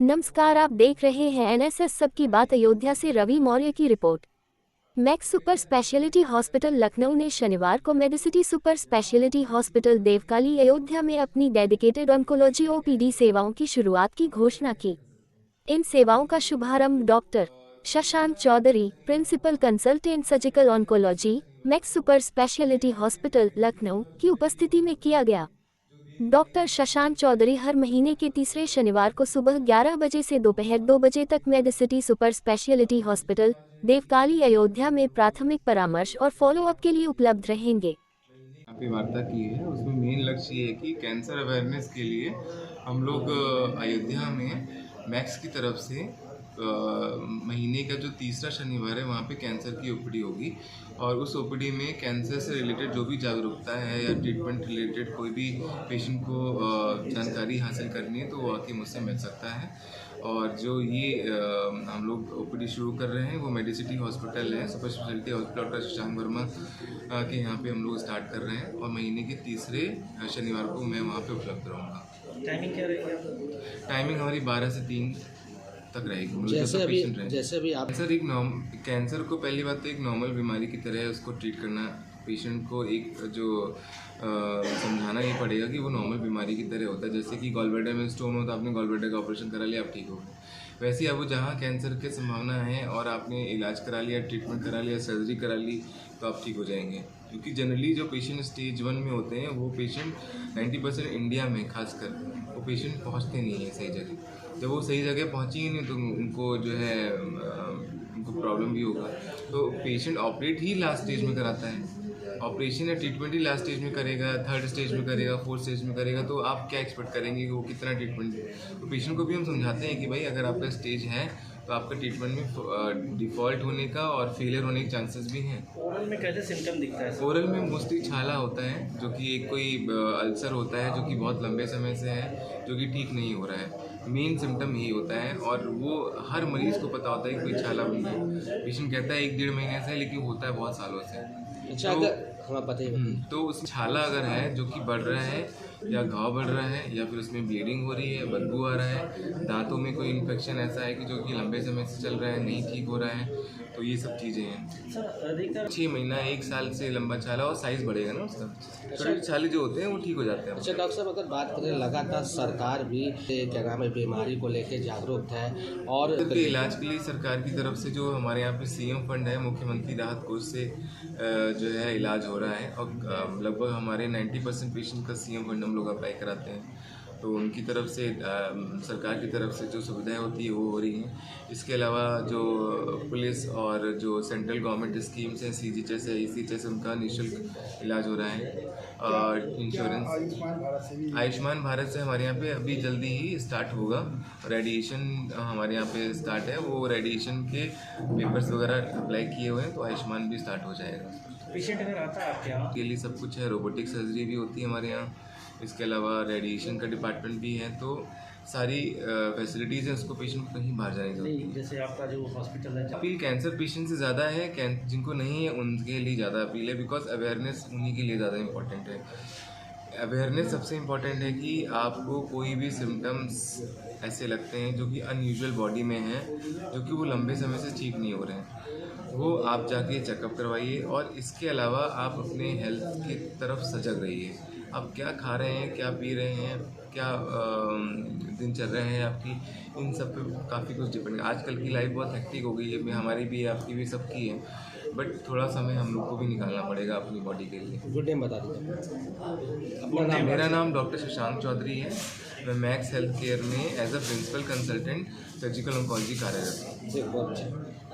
नमस्कार, आप देख रहे हैं एनएसएस सबकी बात। अयोध्या से रवि मौर्य की report. Max Super Speciality Hospital Lucknow ने शनिवार को Medicity super Speciality hospital Devkali Ayodhya में अपनी डेडिकेटेड ऑन्कोलॉजी ओपीडी सेवाओं की शुरुआत की घोषणा की। इन सेवाओं का शुभारंभ doctor Shashank Chaudhary, principal consultant surgical oncology, Max Super Speciality Hospital Lucknow की उपस्थिति में किया गया। डॉक्टर शशांक चौधरी हर महीने के तीसरे शनिवार को सुबह 11 बजे से दोपहर 2 बजे तक Medicity super Speciality hospital Devkali Ayodhya में प्राथमिक परामर्श और फॉलोअप के लिए उपलब्ध रहेंगे। यहाँ पे वार्ता की है, उसमें मेन लक्ष्य ये है कि कैंसर अवेयरनेस के लिए हम लोग अयोध्या में मैक्स की तरफ से महीने का जो तीसरा शनिवार है वहाँ पे कैंसर की ओपीडी होगी और उस ओपीडी में कैंसर से रिलेटेड जो भी जागरूकता है या ट्रीटमेंट रिलेटेड कोई भी पेशेंट को जानकारी हासिल करनी है तो वो आके मुझसे मिल सकता है। और जो ये हम लोग ओपीडी शुरू कर रहे हैं वो मेडिसिटी हॉस्पिटल है, super Speciality hospital doctor Shashank Verma के यहाँ पे हम लोग स्टार्ट कर रहे हैं और महीने के तीसरे शनिवार को मैं वहाँ पे उपलब्ध रहूँगा। टाइमिंग क्या रहेगी? टाइमिंग हमारी 12 से 3 तक रहेगी। जैसे अभी आप कैंसर को पहली बात तो एक नॉर्मल बीमारी की तरह उसको ट्रीट करना, पेशेंट को एक जो समझाना ही पड़ेगा कि वो नॉर्मल बीमारी की तरह होता है। जैसे कि गॉलब्लैडर में स्टोन हो तो आपने गॉलब्लैडर का ऑपरेशन करा लिया, आप ठीक हो गए। वैसे ही अब जहाँ कैंसर की संभावना है और आपने इलाज करा लिया, ट्रीटमेंट करा लिया, सर्जरी करा ली तो आप ठीक हो जाएंगे। क्योंकि जनरली जो पेशेंट स्टेज 1 में होते हैं वो पेशेंट 90% इंडिया में खासकर वो पेशेंट पहुँचते नहीं है सही जगह। जब वो सही जगह पहुँचेंगे नहीं तो उनको जो है उनको प्रॉब्लम भी होगा। तो पेशेंट ऑपरेट ही लास्ट स्टेज में कराता है, ऑपरेशन या ट्रीटमेंट ही लास्ट स्टेज में करेगा, 3rd स्टेज में करेगा, 4th स्टेज में करेगा, तो आप क्या एक्सपेक्ट करेंगे कि वो कितना ट्रीटमेंट। तो पेशेंट को भी हम समझाते हैं कि भाई अगर आपका स्टेज है तो आपका ट्रीटमेंट में डिफ़ॉल्ट होने का और फेलियर होने के चांसेस भी हैं। ओरल में कैसे सिम्टम दिखता है? ओरल में मोस्टली छाला होता है जो कि एक कोई अल्सर होता है जो कि बहुत लंबे समय से है, जो कि ठीक नहीं हो रहा है। मेन सिम्टम यही होता है और वो हर मरीज़ को पता होता है कि कोई छाला बन गया। पेशेंट कहता है 1-1.5 महीने से है लेकिन होता है बहुत सालों से। अच्छा, अगर हमें पता ही तो उस छाला अगर है जो कि बढ़ रहा है या घाव बढ़ रहा है या फिर उसमें ब्लीडिंग हो रही है, बदबू आ रहा है, दांतों में कोई इन्फेक्शन ऐसा है कि जो कि लंबे समय से चल रहा है, नहीं ठीक हो रहा है, तो ये सब चीज़ें हैं। 6 महीना 1 साल से लंबा छाला और साइज़ बढ़ेगा ना उसका, छोटे छाले जो होते हैं वो ठीक हो जाते हैं। अच्छा डॉक्टर साहब, अगर बात करें लगातार सरकार भी क्या नाम है बीमारी को लेकर जागरूक है और के इलाज के लिए सरकार की तरफ से जो हमारे यहाँ पे सीएम फंड है, मुख्यमंत्री राहत कोष से जो है इलाज हो रहा है और लगभग हमारे 90% पेशेंट का सीएम फंड हम लोग अप्लाई कराते हैं। तो उनकी तरफ से सरकार की तरफ से जो सुविधाएं होती है वो हो रही हैं। इसके अलावा जो पुलिस और जो सेंट्रल गवर्नमेंट स्कीम्स हैं, CGHS है, ECHS, उनका निःशुल्क इलाज हो रहा है। और इंश्योरेंस आयुष्मान भारत से हमारे यहाँ पे अभी जल्दी ही स्टार्ट होगा। रेडिएशन हमारे यहाँ पे स्टार्ट है, वो रेडिएशन के पेपर्स वगैरह अप्लाई किए हुए हैं तो आयुष्मान भी स्टार्ट हो जाएगा। पेशेंट अगर आता है आपके यहाँ के लिए सब कुछ है, रोबोटिक सर्जरी भी होती है हमारे यहाँ, इसके अलावा रेडिएशन का डिपार्टमेंट भी है, तो सारी फैसिलिटीज़ हैं, उसको पेशेंट को कहीं बाहर जाने की जरूरत नहीं। जैसे आपका जो हॉस्पिटल है, अपील कैंसर पेशेंट से ज़्यादा है, जिनको नहीं है उनके लिए ज़्यादा अपील है, बिकॉज अवेयरनेस उन्हीं के लिए ज़्यादा इम्पोर्टेंट है। अवेयरनेस सबसे इम्पॉर्टेंट है कि आपको कोई भी सिम्टम्स ऐसे लगते हैं जो कि अनयूजुअल बॉडी में हैं, जो कि वो लंबे समय से ठीक नहीं हो रहे हैं, वो आप जाके चेकअप करवाइए। और इसके अलावा आप अपने हेल्थ की तरफ सजग रहिए। आप क्या खा रहे हैं, क्या पी रहे हैं, क्या दिनचर्या है आपकी, इन सब पे काफ़ी कुछ डिपेंड है। आजकल की लाइफ बहुत हेक्टिक हो गई है, हमारी भी, आपकी भी, सबकी है, बट थोड़ा समय हम लोग को भी निकालना पड़ेगा अपनी बॉडी के लिए। गुड नेम बता दीजिए अपना नाम। मेरा नाम डॉक्टर शशांक चौधरी है। मैं मैक्स हेल्थ केयर में as a principal consultant surgical oncology कार्यरत हूँ। बहुत अच्छा।